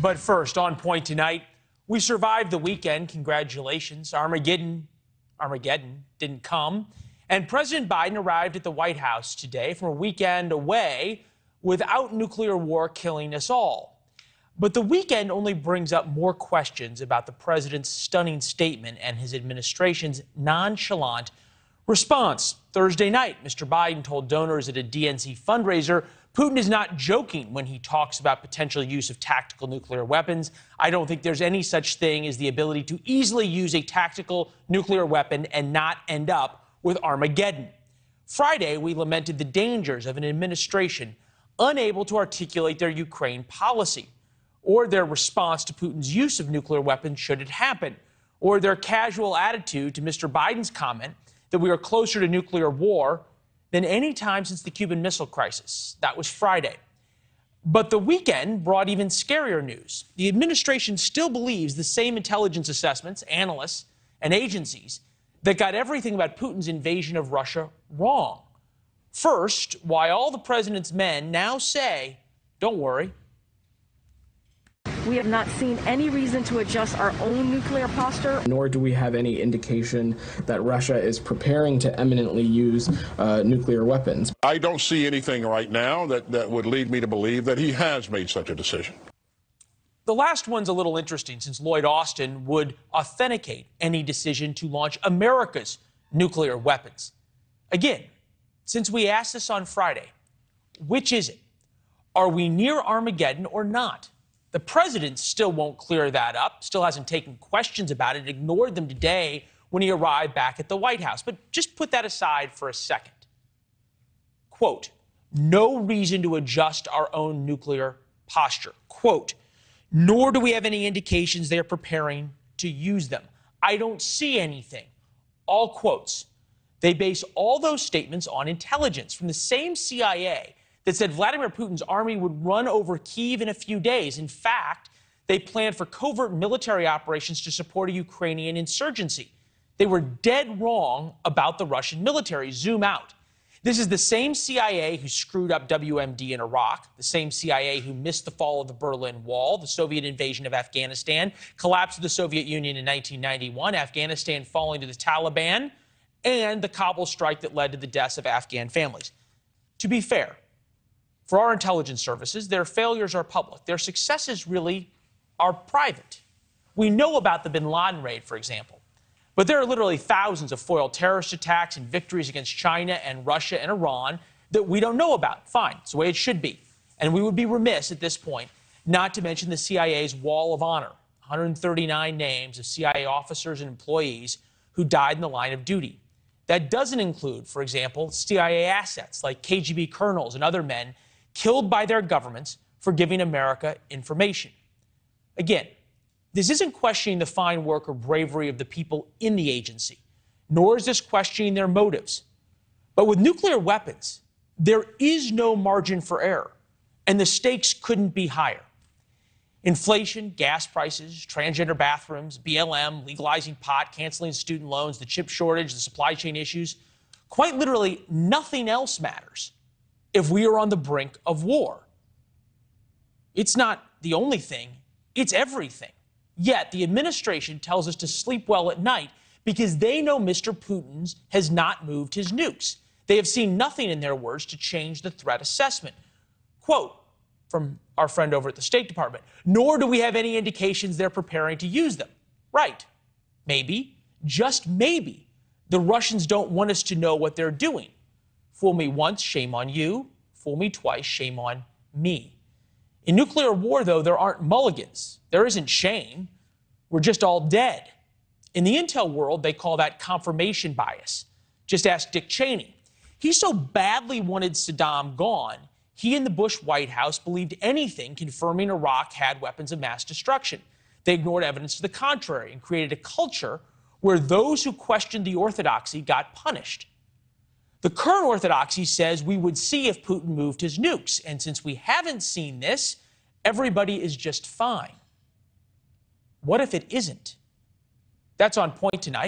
But first, on point tonight, we survived the weekend. Congratulations. Armageddon didn't come. And President Biden arrived at the White House today from a weekend away without nuclear war killing us all. But the weekend only brings up more questions about the president's stunning statement and his administration's nonchalant response. Thursday night, Mr. Biden told donors at a DNC fundraiser Putin is not joking when he talks about potential use of tactical nuclear weapons. I don't think there's any such thing as the ability to easily use a tactical nuclear weapon and not end up with Armageddon. Friday, we lamented the dangers of an administration unable to articulate their Ukraine policy, or their response to Putin's use of nuclear weapons should it happen, or their casual attitude to Mr. Biden's comment that we are closer to nuclear war than any time since the Cuban Missile Crisis. That was Friday. But the weekend brought even scarier news. The administration still believes the same intelligence assessments, analysts, and agencies that got everything about Putin's invasion of Russia wrong. First, why all the president's men now say, don't worry. We have not seen any reason to adjust our own nuclear posture. Nor do we have any indication that Russia is preparing to imminently use nuclear weapons. I don't see anything right now that would lead me to believe that he has made such a decision. The last one's a little interesting since Lloyd Austin would authenticate any decision to launch America's nuclear weapons. Again, since we asked this on Friday, which is it? Are we near Armageddon or not? The president still won't clear that up, still hasn't taken questions about it, ignored them today when he arrived back at the White House. But just put that aside for a second. Quote, no reason to adjust our own nuclear posture. Quote, nor do we have any indications they're preparing to use them. I don't see anything. All quotes. They base all those statements on intelligence from the same CIA that said Vladimir Putin's army would run over Kyiv in a few days. In fact, they planned for covert military operations to support a Ukrainian insurgency. They were dead wrong about the Russian military. Zoom out. This is the same CIA who screwed up WMD in Iraq, the same CIA who missed the fall of the Berlin Wall, the Soviet invasion of Afghanistan, collapse of the Soviet Union in 1991, Afghanistan falling to the Taliban, and the Kabul strike that led to the deaths of Afghan families. To be fair, for our intelligence services, their failures are public. Their successes really are private. We know about the bin Laden raid, for example. But there are literally thousands of foiled terrorist attacks and victories against China and Russia and Iran that we don't know about. Fine, it's the way it should be. And we would be remiss at this point not to mention the CIA's Wall of Honor, 139 names of CIA officers and employees who died in the line of duty. That doesn't include, for example, CIA assets like KGB colonels and other men killed by their governments for giving America information. Again, this isn't questioning the fine work or bravery of the people in the agency, nor is this questioning their motives. But with nuclear weapons, there is no margin for error, and the stakes couldn't be higher. Inflation, gas prices, transgender bathrooms, BLM, legalizing pot, canceling student loans, the chip shortage, the supply chain issues, quite literally nothing else matters if we are on the brink of war. It's not the only thing, it's everything. Yet the administration tells us to sleep well at night because they know Mr. Putin has not moved his nukes. They have seen nothing, in their words, to change the threat assessment. Quote from our friend over at the State Department, nor do we have any indications they're preparing to use them. Right. Maybe, just maybe, the Russians don't want us to know what they're doing. Fool me once, shame on you. Fool me twice, shame on me. In nuclear war, though, there aren't mulligans. There isn't shame. We're just all dead. In the intel world, they call that confirmation bias. Just ask Dick Cheney. He so badly wanted Saddam gone, he and the Bush White House believed anything confirming Iraq had weapons of mass destruction. They ignored evidence to the contrary and created a culture where those who questioned the orthodoxy got punished. The current orthodoxy says we would see if Putin moved his nukes. And since we haven't seen this, everybody is just fine. What if it isn't? That's on point tonight.